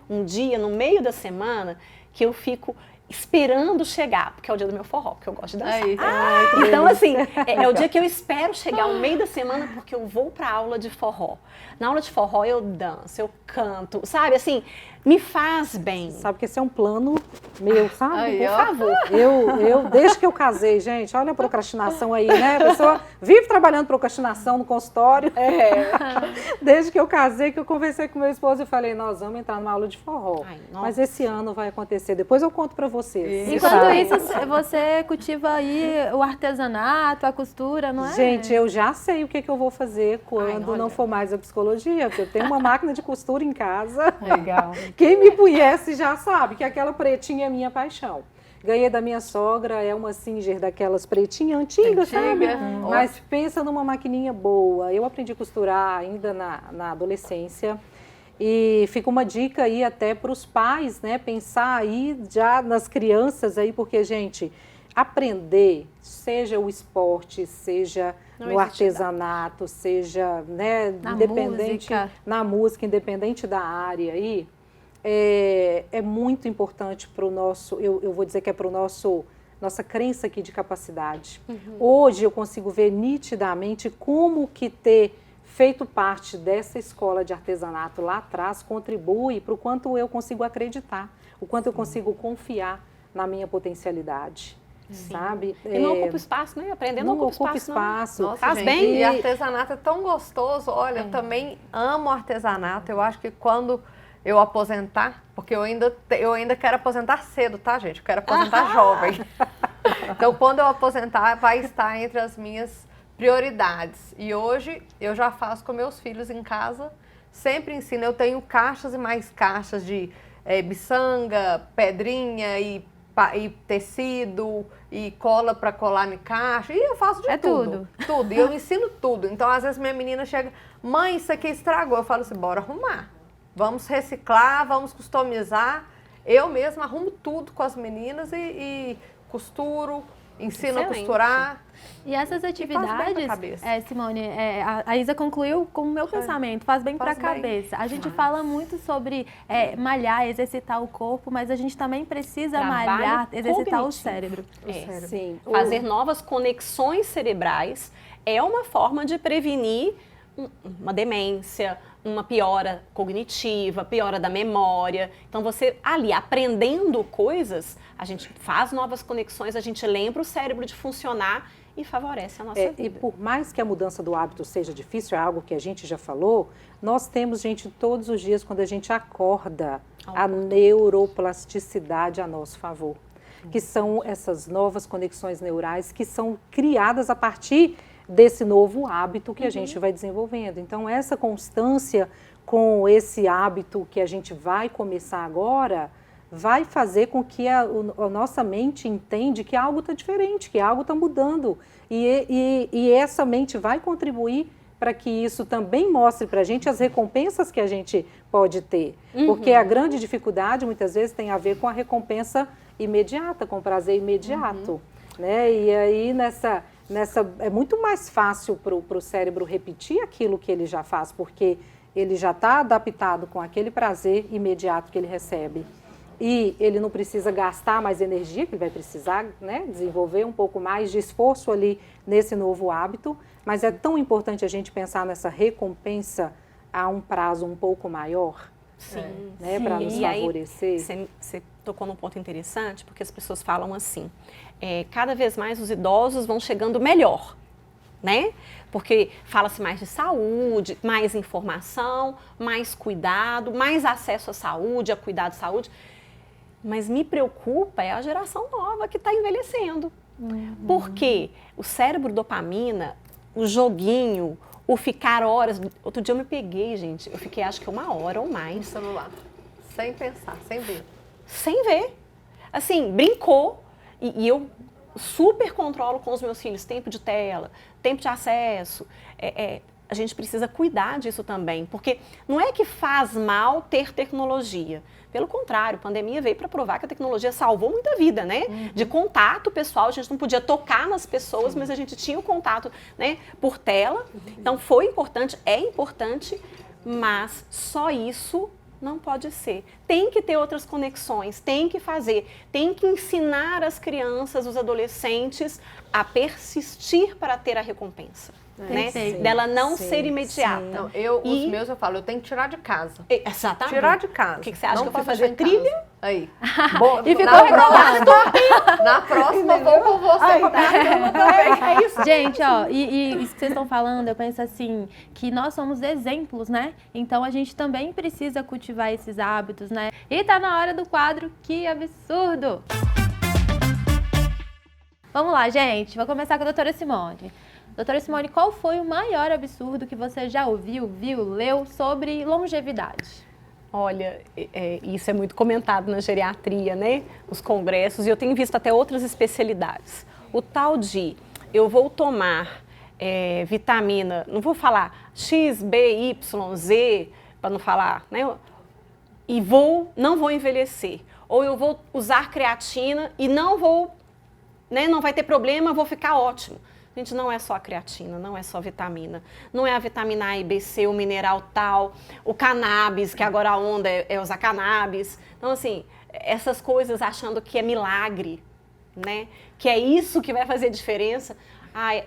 um dia no meio da semana que eu fico esperando chegar, porque é o dia do meu forró, porque eu gosto de dançar. Então, assim, é o dia que eu espero chegar no meio da semana, porque eu vou pra aula de forró. Na aula de forró eu danço, eu canto, sabe? Assim, me faz bem. Sabe que esse é um plano meu, sabe? Aí, Por ó. favor. Eu, desde que eu casei, gente, olha a procrastinação aí, né? A pessoa vive trabalhando procrastinação no consultório. Desde que eu casei, que eu conversei com meu esposo e falei, nós vamos entrar numa aula de forró. Ai, Mas esse ano vai acontecer. Depois eu conto pra vocês. Enquanto sabe? isso, você cultiva aí o artesanato, a costura, não é? Gente, eu já sei o que eu vou fazer quando olha. não for mais a psicologia, porque eu tenho uma máquina de costura em casa. Legal. Quem me conhece já sabe que aquela pretinha é minha paixão. Ganhei da minha sogra, é uma Singer daquelas pretinhas antigas, sabe? Mas pensa numa maquininha boa. Eu aprendi a costurar ainda na adolescência. E fica uma dica aí até para os pais, né? Pensar aí já nas crianças aí, porque, gente, aprender, seja o esporte, seja no artesanato, seja, né, independente na música, independente da área aí, é muito importante para o nosso, eu vou dizer que é para o nossa crença aqui de capacidade. Hoje eu consigo ver nitidamente como que ter feito parte dessa escola de artesanato lá atrás contribui para o quanto eu consigo acreditar, o quanto eu consigo confiar na minha potencialidade. Sabe? E não ocupa espaço, né? Aprendendo não ocupa espaço. Nossa, Faz gente, bem. E artesanato é tão gostoso. Olha, eu também amo artesanato. Eu acho que quando eu aposentar, porque eu ainda quero aposentar cedo, tá, gente? Eu quero aposentar jovem. Então, quando eu aposentar, vai estar entre as minhas prioridades. E hoje eu já faço com meus filhos em casa, sempre ensino. Eu tenho caixas e mais caixas de miçanga, pedrinha e tecido e cola para colar em caixa. E eu faço de tudo. Tudo. E eu ensino tudo. Então, às vezes, minha menina chega, mãe, isso aqui estragou. Eu falo assim, bora arrumar. Vamos reciclar, vamos customizar. Eu mesma arrumo tudo com as meninas e costuro, ensino a costurar. E essas atividades, Simone, a Isa concluiu com o meu pensamento, faz bem para a cabeça. A gente fala muito sobre malhar, exercitar o corpo, mas a gente também precisa malhar, exercitar o cérebro. Sim. Fazer novas conexões cerebrais é uma forma de prevenir uma demência, uma piora cognitiva, piora da memória. Então, você ali aprendendo coisas, a gente faz novas conexões, a gente lembra o cérebro de funcionar e favorece a nossa vida. E por mais que a mudança do hábito seja difícil, é algo que a gente já falou, nós temos, gente, todos os dias, quando a gente acorda, a neuroplasticidade a nosso favor. Que são essas novas conexões neurais que são criadas a partir desse novo hábito que a gente vai desenvolvendo. Então, essa constância com esse hábito que a gente vai começar agora, vai fazer com que a nossa mente entende que algo está diferente, que algo está mudando. E essa mente vai contribuir para que isso também mostre para a gente as recompensas que a gente pode ter. Porque a grande dificuldade, muitas vezes, tem a ver com a recompensa imediata, com o prazer imediato. Né? E aí, é muito mais fácil para o cérebro repetir aquilo que ele já faz, porque ele já está adaptado com aquele prazer imediato que ele recebe. E ele não precisa gastar mais energia, que ele vai precisar, né, desenvolver um pouco mais de esforço ali nesse novo hábito, mas é tão importante a gente pensar nessa recompensa a um prazo um pouco maior, né, para nos favorecer. Você tocou num ponto interessante, porque as pessoas falam assim, cada vez mais os idosos vão chegando melhor, né? Porque fala-se mais de saúde, mais informação, mais cuidado, mais acesso à saúde, a cuidado de saúde. Mas me preocupa a geração nova que está envelhecendo. Porque o cérebro dopamina, o joguinho, o ficar horas... Outro dia eu me peguei, gente, eu fiquei acho que 1 hora ou mais. No celular. Sem pensar, sem ver. Sem ver. Assim, brincou e eu super controlo com os meus filhos tempo de tela, tempo de acesso. A gente precisa cuidar disso também, porque não é que faz mal ter tecnologia. Pelo contrário, a pandemia veio para provar que a tecnologia salvou muita vida, né? De contato pessoal, a gente não podia tocar nas pessoas, mas a gente tinha o contato, né, por tela. Então foi importante, é importante, mas só isso não pode ser. Tem que ter outras conexões, tem que fazer, tem que ensinar as crianças, os adolescentes a persistir para ter a recompensa. Né? Dela não ser imediata. Não, os meus eu falo, eu tenho que tirar de casa. Exatamente. Tirar de casa. O que você acha não que eu fui posso fazer deixar em trilha? casa. Aí. E ficou reclamando. Na próxima, vou com você pra minha também. É isso. Gente, ó, e isso que vocês estão falando, eu penso assim, que nós somos exemplos, né? Então a gente também precisa cultivar esses hábitos, né? E tá na hora do quadro Que Absurdo! Vamos lá, gente. Vou começar com a doutora Simone. Doutora Simone, qual foi o maior absurdo que você já ouviu, viu, leu sobre longevidade? Olha, isso é muito comentado na geriatria, né? Os congressos, e eu tenho visto até outras especialidades. O tal de, eu vou tomar vitamina, não vou falar X, B, Y, Z, para não falar, né? E não vou envelhecer. Ou eu vou usar creatina e não vou, né? Não vai ter problema, vou ficar ótimo. Gente, não é só a creatina, não é só a vitamina. Não é a vitamina A e B, C, o mineral tal, o cannabis, que agora a onda é usar cannabis. Então, assim, essas coisas achando que é milagre, né? Que é isso que vai fazer diferença.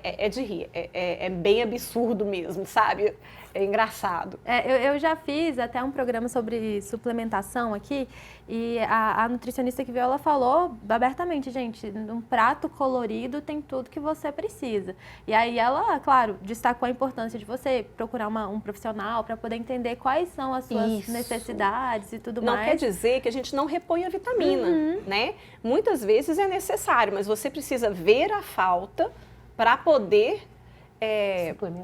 É de rir, é bem absurdo mesmo, sabe? É engraçado. Eu já fiz até um programa sobre suplementação aqui e a nutricionista que veio, ela falou abertamente, gente, num prato colorido tem tudo que você precisa. E aí ela, claro, destacou a importância de você procurar um profissional para poder entender quais são as suas necessidades e tudo mais. Não quer dizer que a gente não repõe a vitamina, né? Muitas vezes é necessário, mas você precisa ver a falta para poder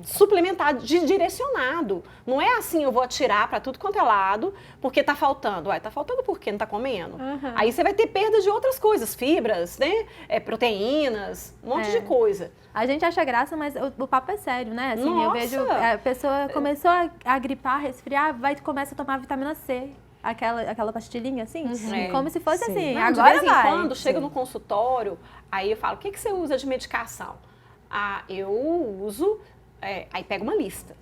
suplementar direcionado. Não é assim, eu vou atirar para tudo quanto é lado, porque tá faltando. Tá faltando por quê? Não tá comendo? Aí você vai ter perda de outras coisas, fibras, né? Proteínas, um monte de coisa. A gente acha graça, mas o papo é sério, né? Assim, Nossa! Eu vejo, a pessoa começou a gripar, resfriar, começa a tomar vitamina C. Aquela pastilhinha assim, como se fosse assim, Não, agora de vez em vai. quando, chega no consultório, aí eu falo, o que você usa de medicação? Eu uso, aí pega uma lista.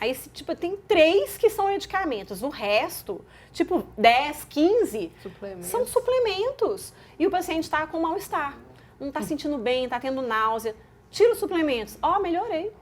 Aí, tipo, tem 3 que são medicamentos, o resto, tipo, 10, 15, são suplementos. E o paciente está com mal-estar, não está sentindo bem, está tendo náusea. Tira os suplementos. Melhorei.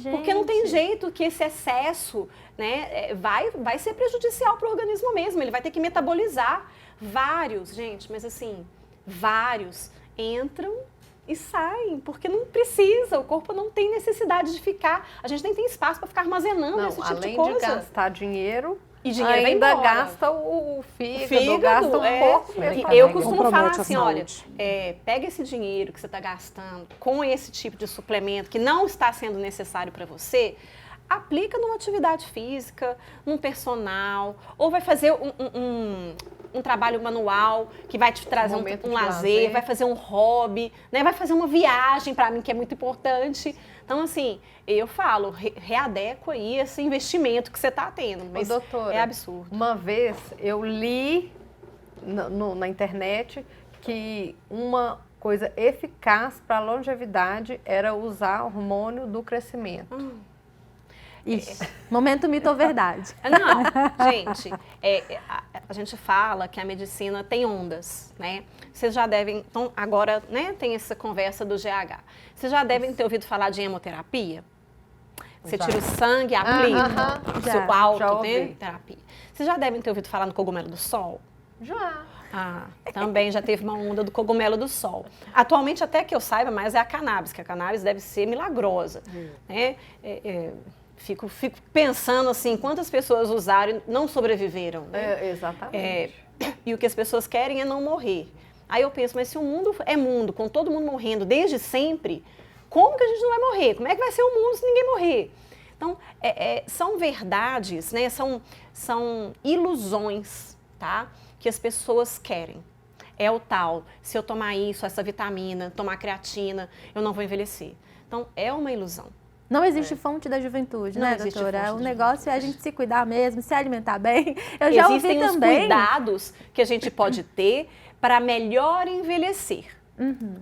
Porque não tem jeito que esse excesso, né, vai ser prejudicial para o organismo mesmo, ele vai ter que metabolizar. Vários, gente, mas assim, vários entram e saem, porque não precisa, o corpo não tem necessidade de ficar, a gente nem tem espaço para ficar armazenando esse tipo de coisa. Além de gastar dinheiro, e dinheiro ainda vai embora. Gasta o fígado, gasta o corpo mesmo. Eu costumo falar assim, olha, pega esse dinheiro que você está gastando com esse tipo de suplemento que não está sendo necessário para você, aplica numa atividade física, num personal, ou vai fazer um trabalho manual que vai te trazer um lazer, vai fazer um hobby, né? Vai fazer uma viagem, para mim, que é muito importante. Então, assim, eu falo, readequa aí esse investimento que você está tendo, mas doutora, é absurdo. Uma vez eu li na internet que uma coisa eficaz para a longevidade era usar hormônio do crescimento. Ixi, momento mito ou verdade? Não, gente, a gente fala que a medicina tem ondas, né? Vocês já devem, então agora, né, tem essa conversa do GH. Vocês já devem ter ouvido falar de hemoterapia? Você tira o sangue, aplica, terapia. Vocês já devem ter ouvido falar no cogumelo do sol? Já. Também já teve uma onda do cogumelo do sol. Atualmente, até que eu saiba, mais é a cannabis, que a cannabis deve ser milagrosa, né? Fico pensando assim, quantas pessoas usaram e não sobreviveram, né? Exatamente. E o que as pessoas querem é não morrer. Aí eu penso, mas se o mundo é mundo, com todo mundo morrendo desde sempre, como que a gente não vai morrer? Como é que vai ser o mundo se ninguém morrer? Então, são verdades, né? São ilusões tá? Que as pessoas querem. É o tal, se eu tomar isso, essa vitamina, tomar creatina, eu não vou envelhecer. Então, é uma ilusão. Não existe fonte da juventude, Não né, existe doutora? fonte O da negócio é a juventude. gente se cuidar mesmo, se alimentar bem. Eu já Existem ouvi os também. cuidados que a gente pode ter para melhor envelhecer.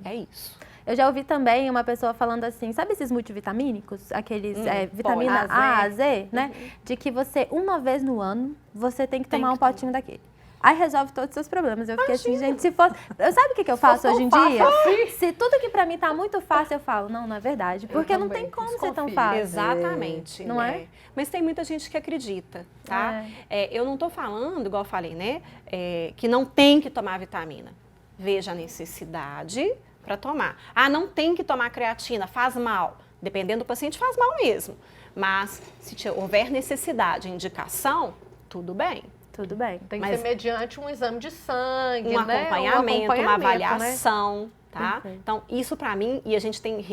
É isso. Eu já ouvi também uma pessoa falando assim, sabe esses multivitamínicos? Aqueles vitamina pó, A, A, Z, né? De que você, uma vez no ano, você tem que tomar um potinho daquele. Aí resolve todos os seus problemas. Eu fiquei assim, gente, se fosse... Sabe o que eu faço hoje em dia? Se tudo que pra mim tá muito fácil, eu falo, não é verdade. Porque não tem como ser tão fácil. Exatamente. Não é? Mas tem muita gente que acredita, tá? Eu não tô falando, igual eu falei, né? Que não tem que tomar vitamina. Veja a necessidade para tomar. Ah, não tem que tomar creatina, faz mal. Dependendo do paciente, faz mal mesmo. Mas se houver necessidade, indicação, tudo bem. Tudo bem. Tem que Mas- ser mediante um exame de sangue, Um né? acompanhamento, uma né? avaliação, tá? Perfeito. Então, isso pra mim, e a gente tem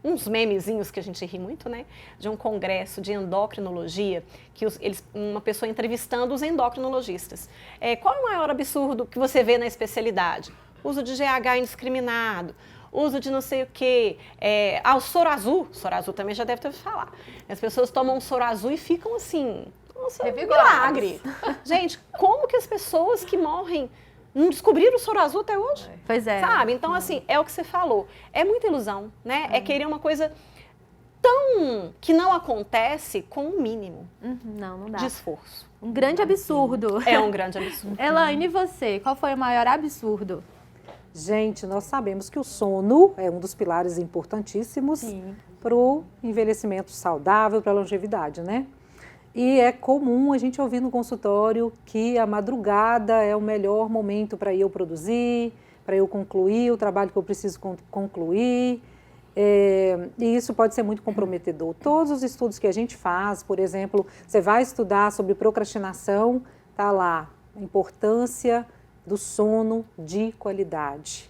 uns memezinhos que a gente ri muito, né? De um congresso de endocrinologia, que uma pessoa entrevistando os endocrinologistas. Qual é o maior absurdo que você vê na especialidade? Uso de GH indiscriminado, uso de não sei o quê. O soro azul também já deve ter ouvido falar. As pessoas tomam soro azul e ficam assim... Nossa, Revigoradas. milagre. Gente, como que as pessoas que morrem não descobriram o soro azul até hoje? Pois é. Sabe? Então, assim, é o que você falou. É muita ilusão, né? É querer uma coisa tão... que não acontece com o mínimo Não dá. de esforço. Um grande absurdo. É um grande absurdo. Elaine, e você? Qual foi o maior absurdo? Gente, nós sabemos que o sono é um dos pilares importantíssimos para o envelhecimento saudável, para a longevidade, né? E é comum a gente ouvir no consultório que a madrugada é o melhor momento para eu produzir, para eu concluir o trabalho que eu preciso concluir. E isso pode ser muito comprometedor. Todos os estudos que a gente faz, por exemplo, você vai estudar sobre procrastinação, tá lá, a importância do sono de qualidade.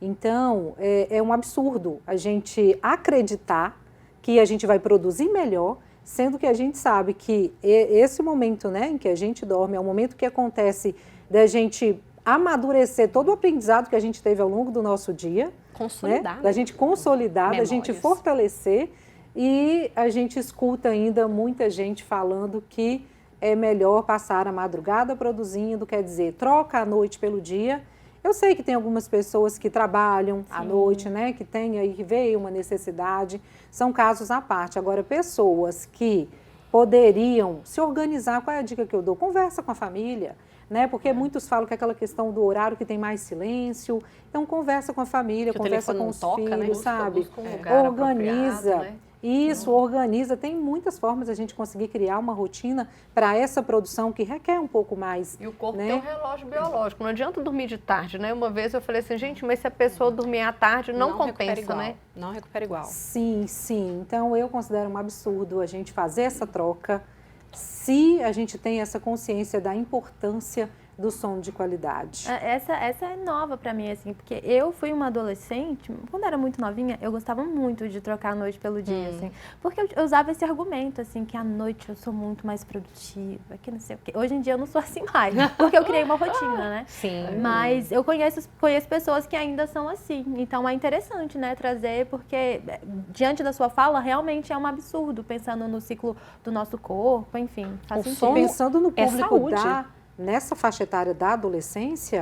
Então, é um absurdo a gente acreditar que a gente vai produzir melhor, sendo que a gente sabe que esse momento, né, em que a gente dorme é o momento que acontece da gente amadurecer todo o aprendizado que a gente teve ao longo do nosso dia, Consolidar. né, da gente consolidar, da gente Memórias. fortalecer, e a gente escuta ainda muita gente falando que é melhor passar a madrugada produzindo, quer dizer, troca a noite pelo dia. Eu sei que tem algumas pessoas que trabalham à noite, né, que tem aí, que veio uma necessidade, são casos à parte. Agora, pessoas que poderiam se organizar, qual é a dica que eu dou? Conversa com a família, né, porque muitos falam que é aquela questão do horário que tem mais silêncio, então conversa com a família, Que o conversa telefone com não os toca, né? filhos, sabe? Busca um lugar Organiza. apropriado, né? Isso, organiza. Tem muitas formas de a gente conseguir criar uma rotina para essa produção que requer um pouco mais. E o corpo né? tem um relógio biológico. Não adianta dormir de tarde, né? Uma vez eu falei assim, gente, mas se a pessoa dormir à tarde, não recupera compensa, igual. né? Não recupera igual. Sim, sim. Então eu considero um absurdo a gente fazer essa troca se a gente tem essa consciência da importância do sono de qualidade. Essa é nova pra mim, assim, porque eu fui uma adolescente, quando era muito novinha, eu gostava muito de trocar a noite pelo dia, assim, porque eu usava esse argumento, assim, que à noite eu sou muito mais produtiva, que não sei o quê. Hoje em dia eu não sou assim mais, porque eu criei uma rotina, né? Sim. Mas eu conheço pessoas que ainda são assim, então é interessante, né, trazer, porque diante da sua fala, realmente é um absurdo, pensando no ciclo do nosso corpo, enfim, faz O sentido. sono Pensando no é público saúde. nessa faixa etária da adolescência,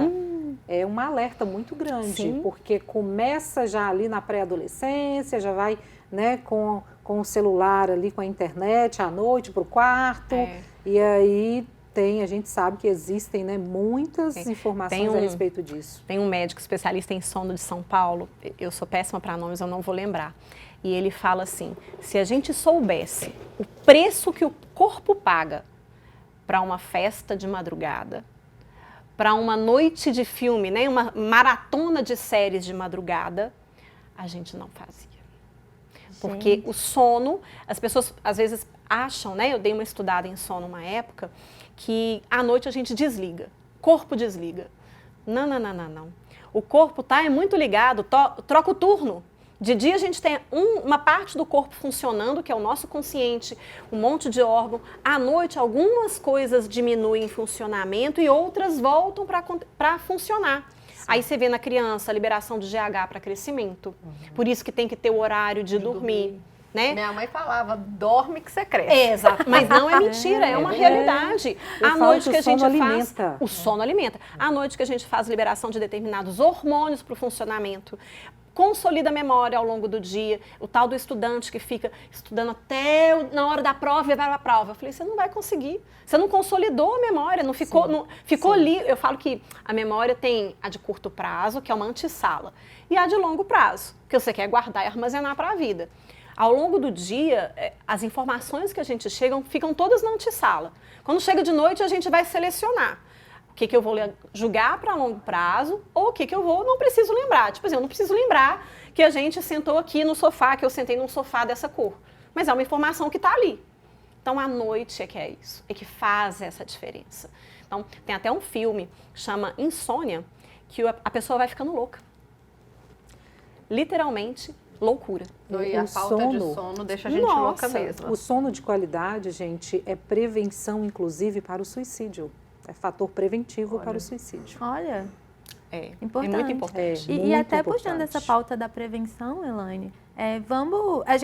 é um alerta muito grande, Sim. porque começa já ali na pré-adolescência, já vai, né, com o celular ali, com a internet à noite para o quarto, e aí a gente sabe que existem, né, muitas informações a respeito disso. Tem um médico especialista em sono de São Paulo, eu sou péssima para nomes, eu não vou lembrar. E ele fala assim, se a gente soubesse o preço que o corpo paga para uma festa de madrugada, para uma noite de filme, né, uma maratona de séries de madrugada, a gente não fazia. Porque o sono, as pessoas às vezes acham, né, eu dei uma estudada em sono uma época, que à noite a gente desliga, corpo desliga. Não. O corpo é muito ligado, troca o turno. De dia a gente tem uma parte do corpo funcionando, que é o nosso consciente, um monte de órgão. À noite, algumas coisas diminuem em funcionamento e outras voltam para funcionar. Sim. Aí você vê na criança a liberação de GH para crescimento. Por isso que tem que ter o horário de dormir. Né? Minha mãe falava, dorme que você cresce. Exato, mas não é mentira, é uma realidade. À noite que a gente faz, o sono alimenta. À noite que a gente faz liberação de determinados hormônios para o funcionamento, consolida a memória ao longo do dia. O tal do estudante que fica estudando até na hora da prova e vai para a prova. Eu falei, você não vai conseguir. Você não consolidou a memória, não ficou, ficou ali. Eu falo que a memória tem a de curto prazo, que é uma antessala, e a de longo prazo, que você quer guardar e armazenar para a vida. Ao longo do dia, as informações que a gente chega ficam todas na antessala. Quando chega de noite, a gente vai selecionar o que eu vou julgar para longo prazo ou o que eu não preciso lembrar. Tipo assim, eu não preciso lembrar que a gente sentou aqui no sofá, que eu sentei num sofá dessa cor. Mas é uma informação que está ali. Então, à noite é que é isso, é que faz essa diferença. Então, tem até um filme que chama Insônia, que a pessoa vai ficando louca. Literalmente, loucura. E a falta de sono deixa a gente louca mesmo. O sono de qualidade, gente, é prevenção, inclusive, para o suicídio. É fator preventivo para o suicídio. Olha, importante. É muito importante. E até puxando essa pauta da prevenção, Elaine,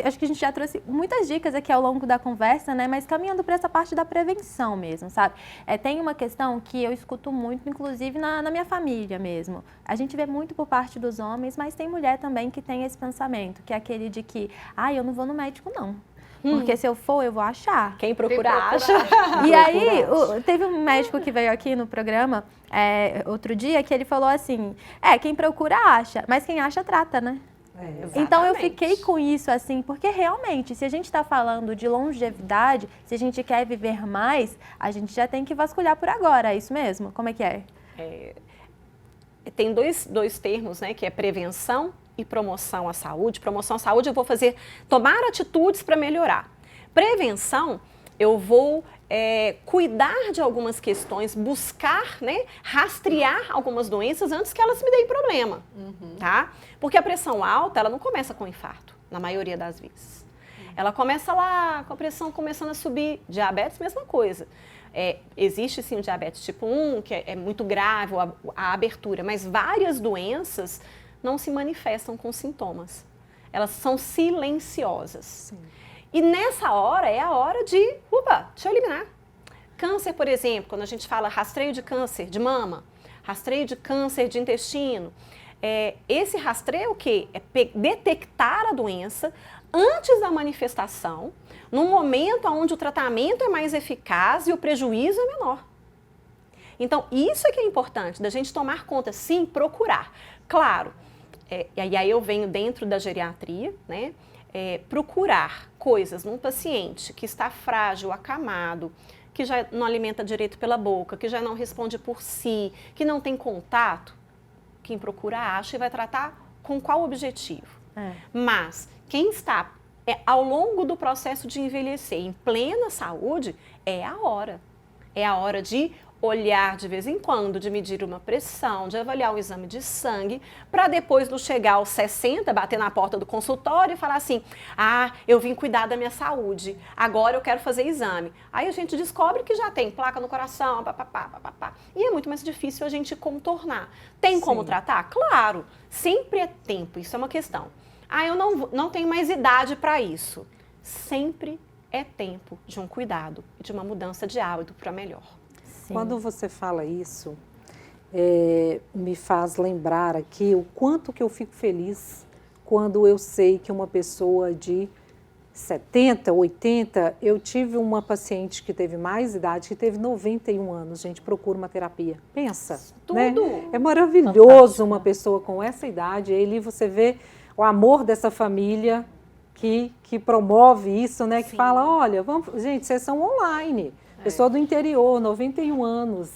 acho que a gente já trouxe muitas dicas aqui ao longo da conversa, né? Mas caminhando para essa parte da prevenção mesmo, sabe? Tem uma questão que eu escuto muito, inclusive na minha família mesmo. A gente vê muito por parte dos homens, mas tem mulher também que tem esse pensamento, que é aquele de que, eu não vou no médico não. Porque se eu for, eu vou achar. Quem procura acha. E aí, teve um médico que veio aqui no programa outro dia, que ele falou assim, quem procura acha, mas quem acha trata, né? Então eu fiquei com isso assim, porque realmente, se a gente está falando de longevidade, se a gente quer viver mais, a gente já tem que vasculhar por agora, é isso mesmo? Como é que é? Tem dois termos, né, que é prevenção e promoção à saúde. Promoção à saúde eu vou tomar atitudes para melhorar. Prevenção, eu vou cuidar de algumas questões, buscar, né, rastrear algumas doenças antes que elas me deem problema, tá? Porque a pressão alta, ela não começa com infarto, na maioria das vezes. Ela começa lá, com a pressão começando a subir. Diabetes, mesma coisa. Existe sim o diabetes tipo 1, que é muito grave, a abertura, mas várias doenças não se manifestam com sintomas. Elas são silenciosas. Sim. E nessa hora é a hora de, deixa eu eliminar. Câncer, por exemplo, quando a gente fala rastreio de câncer de mama, rastreio de câncer de intestino, esse rastreio é o quê? É detectar a doença antes da manifestação, num momento onde o tratamento é mais eficaz e o prejuízo é menor. Então, isso é que é importante, da gente tomar conta, sim, procurar. Claro, e aí eu venho dentro da geriatria, né? Procurar coisas num paciente que está frágil, acamado, que já não alimenta direito pela boca, que já não responde por si, que não tem contato, quem procura acha e vai tratar com qual objetivo. Mas quem está ao longo do processo de envelhecer em plena saúde, é a hora de olhar de vez em quando, de medir uma pressão, de avaliar um exame de sangue, para depois não chegar aos 60, bater na porta do consultório e falar assim, eu vim cuidar da minha saúde, agora eu quero fazer exame. Aí a gente descobre que já tem placa no coração, e é muito mais difícil a gente contornar. Tem como tratar? Claro, sempre é tempo, isso é uma questão. Eu não tenho mais idade para isso. Sempre é tempo de um cuidado e de uma mudança de hábito para melhor. Sim. Quando você fala isso, me faz lembrar aqui o quanto que eu fico feliz quando eu sei que uma pessoa de 70, 80, eu tive uma paciente que teve mais idade, que teve 91 anos, gente, procura uma terapia. Pensa, tudo. Né? É maravilhoso uma pessoa com essa idade, e ali você vê o amor dessa família que promove isso, né? Que Sim. fala, olha, vamos, gente, sessão online. Pessoa do interior, 91 anos.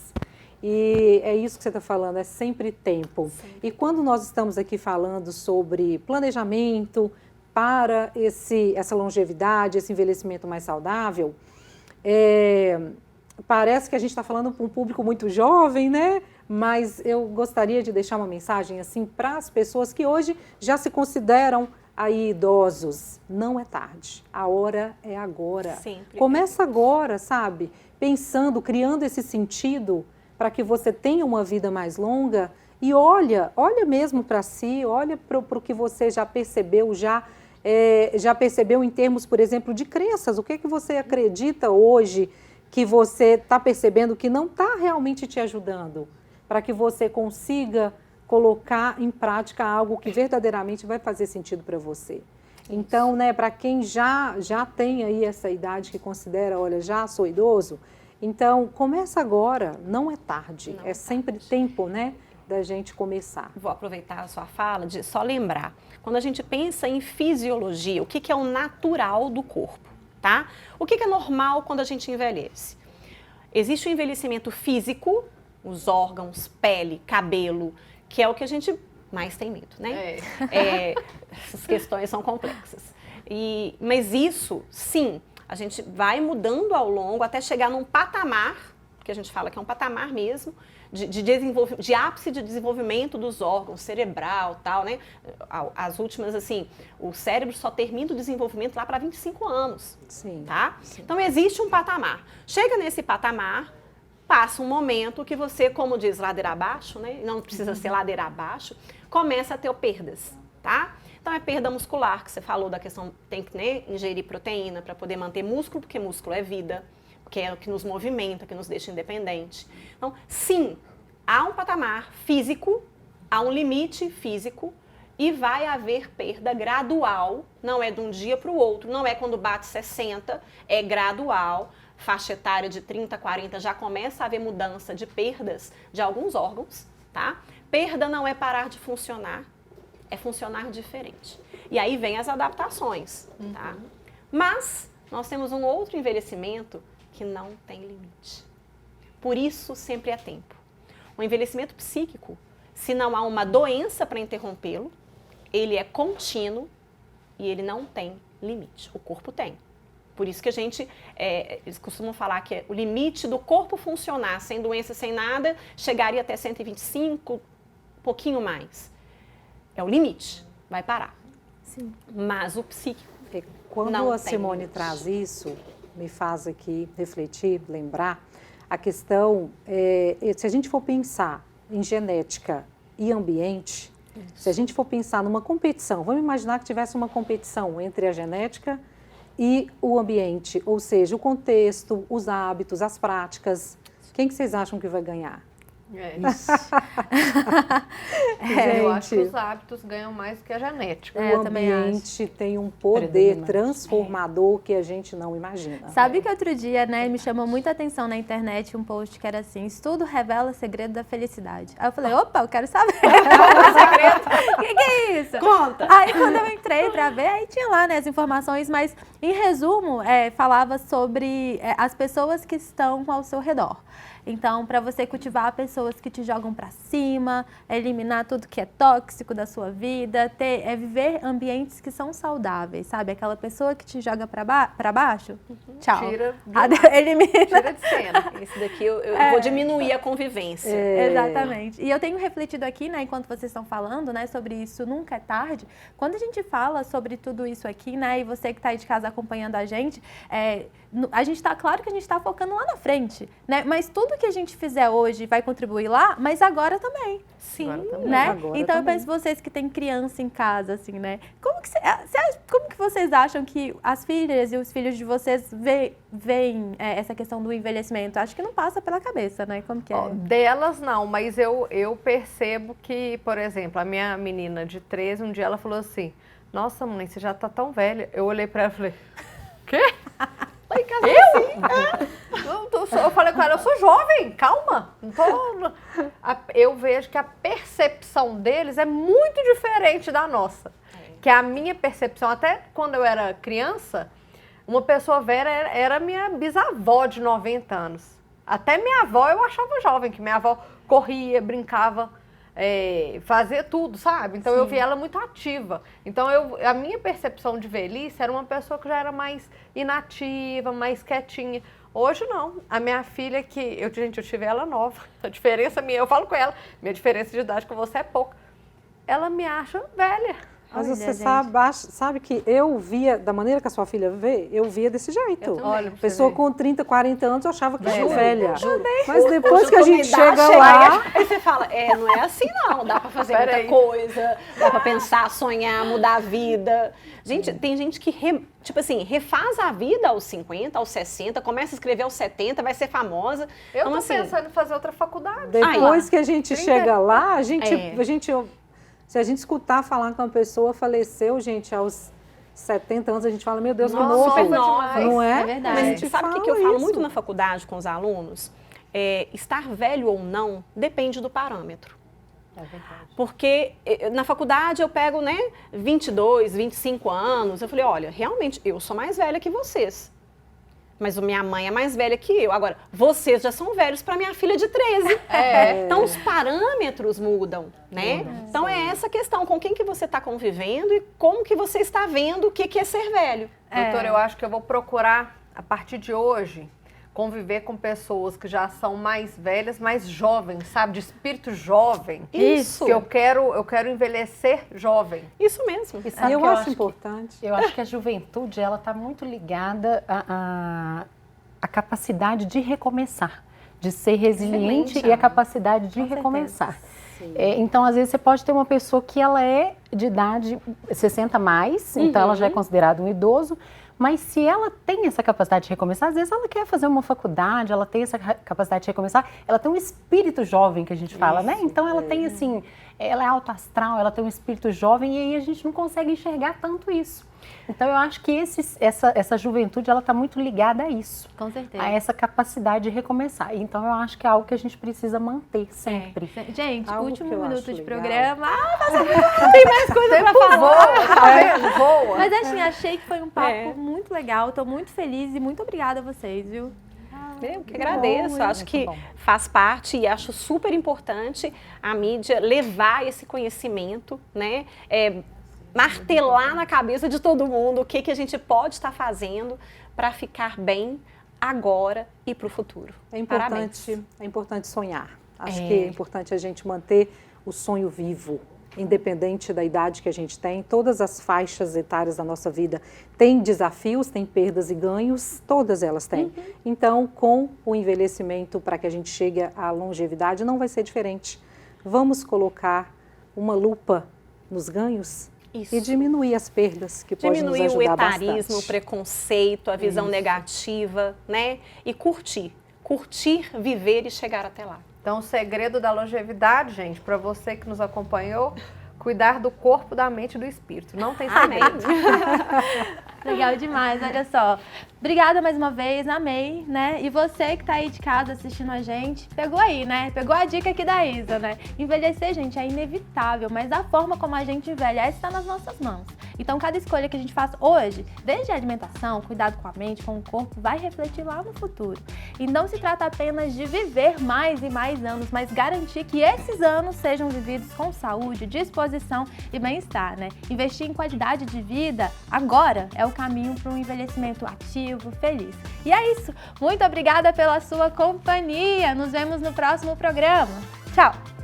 E é isso que você está falando, é sempre tempo. Sempre. E quando nós estamos aqui falando sobre planejamento para essa longevidade, esse envelhecimento mais saudável, parece que a gente está falando para um público muito jovem, né? Mas eu gostaria de deixar uma mensagem assim para as pessoas que hoje já se consideram aí idosos, não é tarde. A hora é agora. Sempre. Começa agora, sabe? Pensando, criando esse sentido para que você tenha uma vida mais longa e olha mesmo para si, olha para o que você já percebeu, já percebeu em termos, por exemplo, de crenças. O que você acredita hoje que você está percebendo que não está realmente te ajudando, para que você consiga colocar em prática algo que verdadeiramente vai fazer sentido para você. Então, né, para quem já tem aí essa idade que considera, olha, já sou idoso, então começa agora, não é tarde, Não é sempre tarde. tempo, né, da gente começar. Vou aproveitar a sua fala de só lembrar. Quando a gente pensa em fisiologia, o que é o natural do corpo, tá? O que é normal quando a gente envelhece? Existe o envelhecimento físico, os órgãos, pele, cabelo, que é o que a gente mais tem medo, né? Essas questões são complexas. Mas isso, sim, a gente vai mudando ao longo até chegar num patamar, que a gente fala que é um patamar mesmo, de ápice de desenvolvimento dos órgãos, cerebral, tal, né? As últimas, assim, o cérebro só termina o desenvolvimento lá para 25 anos, Sim, tá? sim. Então, existe um patamar. Chega nesse patamar, passa um momento que você, como diz, ladeira abaixo, né? Não precisa ser ladeira abaixo, começa a ter perdas, tá? Então, é perda muscular, que você falou da questão, tem que, né, ingerir proteína para poder manter músculo, porque músculo é vida, que é o que nos movimenta, que nos deixa independente. Então, sim, há um patamar físico, há um limite físico e vai haver perda gradual, não é de um dia para o outro, não é quando bate 60, é gradual. Faixa etária de 30, 40 já começa a haver mudança de perdas de alguns órgãos, tá? Perda não é parar de funcionar, é funcionar diferente. E aí vem as adaptações, tá? Mas nós temos um outro envelhecimento que não tem limite. Por isso, sempre é tempo. O envelhecimento psíquico, se não há uma doença para interrompê-lo, ele é contínuo e ele não tem limite. O corpo tem. Por isso que a gente, eles costumam falar que o limite do corpo funcionar sem doença, sem nada, chegaria até 125, um pouquinho mais. É o limite, vai parar. Sim. Mas o psíquico Quando não a tem Simone limite. traz isso, me faz aqui refletir, lembrar, a questão, se a gente for pensar em genética e ambiente, se a gente for pensar numa competição, vamos imaginar que tivesse uma competição entre a genética e o ambiente, ou seja, o contexto, os hábitos, as práticas, quem que vocês acham que vai ganhar? Eu acho que Gente, os hábitos ganham mais do que a genética. É, eu o também ambiente tem um poder Predominante. transformador que a gente não imagina. Sabe que outro dia, né, me chamou muita atenção na internet um post que era assim, estudo revela segredo da felicidade. Aí eu falei, opa, eu quero saber. O que é isso? Conta! Aí quando eu entrei pra ver, aí tinha lá, né, as informações, mas em resumo, falava sobre as pessoas que estão ao seu redor. Então, para você cultivar pessoas que te jogam para cima, eliminar tudo que é tóxico da sua vida, viver ambientes que são saudáveis, sabe? Aquela pessoa que te joga para baixo, tchau. Tira Elimina. Tira de cena. Esse daqui eu vou diminuir a convivência. Exatamente. E eu tenho refletido aqui, né, enquanto vocês estão falando, né, sobre isso nunca é tarde. Quando a gente fala sobre tudo isso aqui, né, e você que está aí de casa acompanhando a gente está, claro que a gente está focando lá na frente, né, mas tudo que a gente fizer hoje vai contribuir lá, mas agora também. Sim. Agora também. Né? Agora Então eu também. penso vocês que têm criança em casa, assim, né? Como que vocês acham que as filhas e os filhos de vocês veem essa questão do envelhecimento? Acho que não passa pela cabeça, né? Como que é? Ó, delas não, mas eu percebo que, por exemplo, a minha menina de 13, um dia ela falou assim, nossa mãe, você já tá tão velha. Eu olhei pra ela e falei, quê? Eu falei com ela, eu sou jovem, calma. Eu vejo que a percepção deles é muito diferente da nossa. Que a minha percepção, até quando eu era criança, uma pessoa velha era minha bisavó de 90 anos. Até minha avó eu achava jovem, que minha avó corria, brincava, fazia tudo, sabe? Então eu vi ela muito ativa. Então a minha percepção de velhice era uma pessoa que já era mais inativa, mais quietinha. Hoje não. A minha filha eu tive ela nova. A diferença minha, eu falo com ela, minha diferença de idade com você é pouca. Ela me acha velha. Mas Olha, você gente. sabe que eu via, da maneira que a sua filha vê, eu via desse jeito. Olha, pra você Pessoa ver. com 30, 40 anos, eu achava que era Juro, velha. juro. Mas depois Hoje que a eu tô gente com idade, chega lá... Aí você fala, não é assim não, dá pra fazer muita Peraí. coisa, dá pra pensar, sonhar, mudar a vida. Gente, tem gente que, refaz a vida aos 50, aos 60, começa a escrever aos 70, vai ser famosa. Eu Então, tô assim, pensando em fazer outra faculdade. Depois que a gente 30. chega lá, É. se a gente escutar falar que uma pessoa faleceu, gente, aos 70 anos, a gente fala, meu Deus, que Nossa, novo. super nova nova. demais. Não é? É verdade. A Mas gente sabe o que fala eu falo isso. muito na faculdade com os alunos? Estar velho ou não depende do parâmetro. É verdade. Porque na faculdade eu pego, 22, 25 anos. Eu falei, olha, realmente, eu sou mais velha que vocês. Mas a minha mãe é mais velha que eu. Agora, vocês já são velhos para minha filha de 13. Então, os parâmetros mudam, né? Então, é essa questão. Com quem que você está convivendo e como que você está vendo o que é ser velho. Doutora, eu acho que eu vou procurar, a partir de hoje, conviver com pessoas que já são mais velhas, mais jovens, sabe? De espírito jovem. Isso. Que eu quero envelhecer jovem. Isso mesmo. E sabe E eu que acho importante. Eu acho que a juventude, ela está muito ligada à capacidade de recomeçar, de ser resiliente Excelente. e a capacidade de Com recomeçar. Sim. Então, às vezes, você pode ter uma pessoa que ela é de idade 60 a mais, então ela já é considerada um idoso, mas se ela tem essa capacidade de recomeçar, às vezes ela quer fazer uma faculdade, ela tem essa capacidade de recomeçar, ela tem um espírito jovem que a gente fala, né? Então ela tem assim, ela é alto astral, ela tem um espírito jovem e aí a gente não consegue enxergar tanto isso. Então eu acho que essa juventude, ela está muito ligada a isso. Com certeza. A essa capacidade de recomeçar. Então eu acho que é algo que a gente precisa manter sempre. Gente, Algo último que eu minuto acho de legal. programa. Tem mais coisa pra falar. Voa, tá vendo? Voa. Mas assim, achei que foi um papo É. muito legal. Tô muito feliz e muito obrigada a vocês, viu? Eu que agradeço, bom, acho muito que bom. faz parte e acho super importante a mídia levar esse conhecimento, né? Martelar na cabeça de todo mundo o que a gente pode estar fazendo para ficar bem agora e para o futuro. Parabéns. É importante sonhar. Acho que é importante a gente manter o sonho vivo, independente da idade que a gente tem. Todas as faixas etárias da nossa vida têm desafios, têm perdas e ganhos, todas elas têm. Então, com o envelhecimento, para que a gente chegue à longevidade, não vai ser diferente. Vamos colocar uma lupa nos ganhos Isso. e diminuir as perdas, que pode nos Diminuir o ajudar etarismo, o bastante. preconceito, a visão negativa, né? E curtir, viver e chegar até lá. Então, o segredo da longevidade, gente, para você que nos acompanhou, cuidar do corpo, da mente e do espírito. Não tem Amém. segredo. Legal demais, olha só. Obrigada mais uma vez, amei, né? E você que tá aí de casa assistindo a gente, pegou aí, né? Pegou a dica aqui da Isa, né? Envelhecer, gente, é inevitável, mas a forma como a gente envelhece está nas nossas mãos. Então, cada escolha que a gente faz hoje, desde a alimentação, cuidado com a mente, com o corpo, vai refletir lá no futuro. E não se trata apenas de viver mais e mais anos, mas garantir que esses anos sejam vividos com saúde, disposição e bem-estar, né? Investir em qualidade de vida agora é o caminho para um envelhecimento ativo, feliz. E é isso. Muito obrigada pela sua companhia. Nos vemos no próximo programa. Tchau!